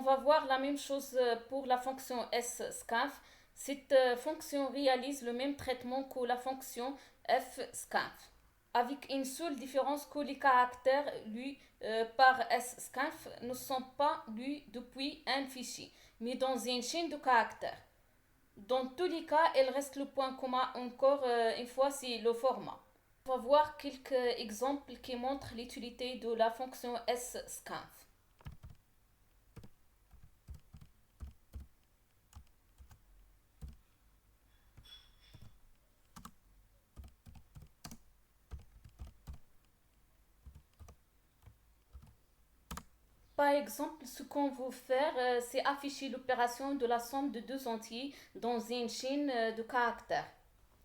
va voir la même chose pour la fonction scanf. Cette fonction réalise le même traitement que la fonction fscanf, avec une seule différence que les caractères lus par scanf ne sont pas lus depuis un fichier, mais dans une chaîne de caractères. Dans tous les cas, il reste le point commun encore une fois, c'est le format. On va voir quelques exemples qui montrent l'utilité de la fonction scanf. Par exemple, ce qu'on veut faire, c'est afficher l'opération de la somme de deux entiers dans une chaîne de caractères.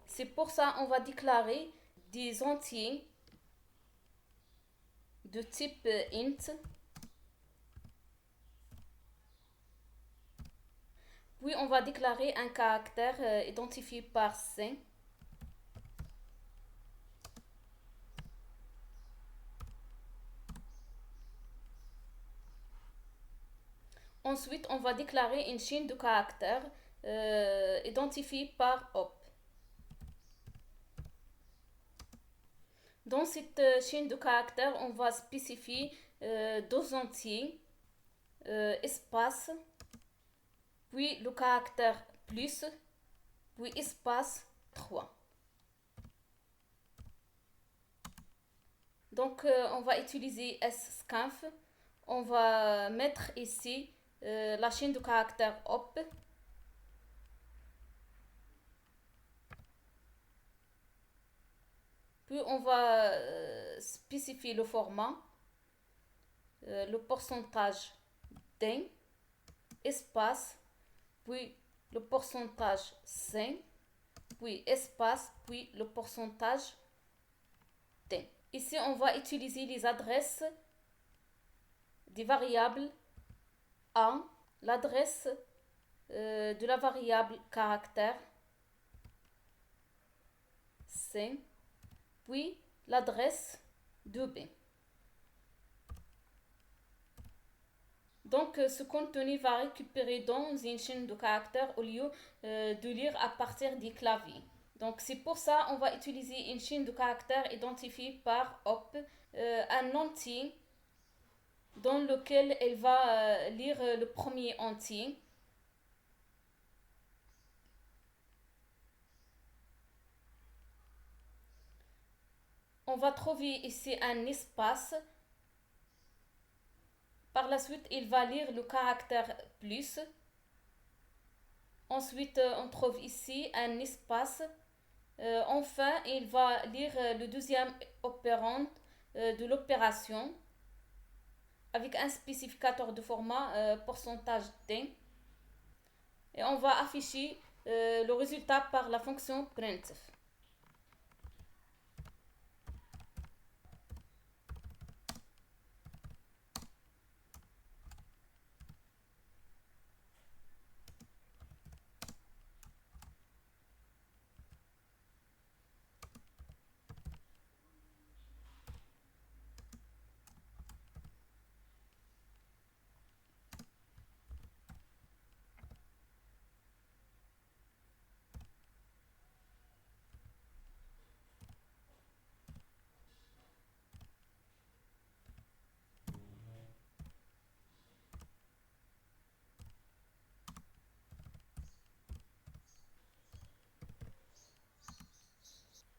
C'est pour ça qu'on va déclarer des entiers de type int, puis on va déclarer un caractère identifié par C. Ensuite, on va déclarer une chaîne de caractères identifiée par op. Dans cette chaîne de caractères, on va spécifier deux entiers, espace, puis le caractère plus, puis espace 3. Donc, on va utiliser scanf. On va mettre ici la chaîne de caractères op. Puis on va spécifier le format, le pourcentage d'un, espace, puis le pourcentage 5, puis espace, puis le pourcentage d'un. Ici, on va utiliser les adresses des variables A, l'adresse de la variable caractère, C, puis l'adresse de B. Donc, ce contenu va récupérer dans une chaîne de caractères au lieu de lire à partir des claviers. Donc, c'est pour ça qu'on va utiliser une chaîne de caractères identifiée par op, un entier dans lequel elle va lire le premier entier. On va trouver ici un espace. Par la suite, il va lire le caractère plus. Ensuite, on trouve ici un espace. Enfin, il va lire le deuxième opérand de l'opération avec un spécificateur de format pourcentage d. Et on va afficher le résultat par la fonction printf.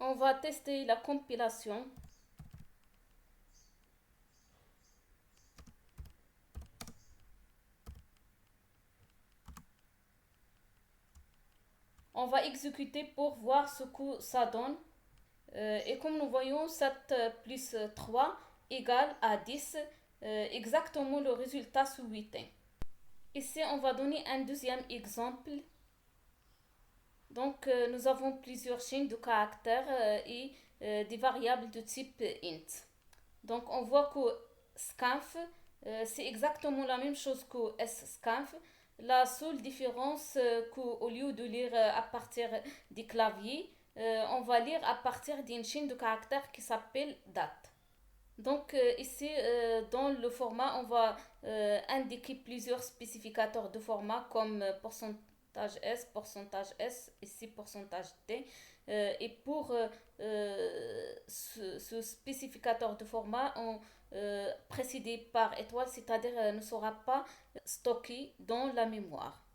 On va tester la compilation. On va exécuter pour voir ce que ça donne. Et comme nous voyons, 7 plus 3 égale à 10, exactement le résultat sous 8. Ici, on va donner un deuxième exemple. Donc, nous avons plusieurs chaînes de caractères et des variables de type int. Donc, on voit que scanf, c'est exactement la même chose que scanf. La seule différence, qu'au lieu de lire à partir des claviers, on va lire à partir d'une chaîne de caractères qui s'appelle date. Donc, ici, dans le format, on va indiquer plusieurs spécificateurs de format comme pourcentage S, ici pourcentage T. Et pour ce spécificateur de format, précédé par étoile, c'est-à-dire ne sera pas stocké dans la mémoire.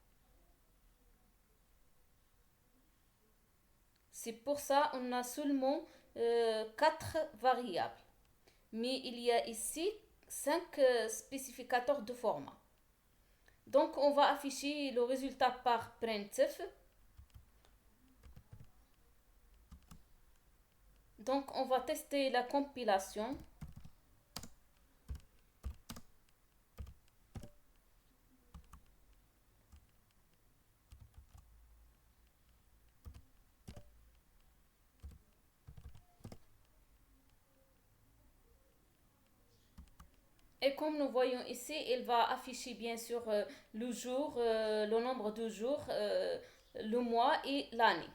C'est pour ça qu'on a seulement 4 variables. Mais il y a ici 5 spécificateurs de format. Donc on va afficher le résultat par printf. Donc on va tester la compilation. Et comme nous voyons ici, il va afficher bien sûr le jour, le nombre de jours, le mois et l'année.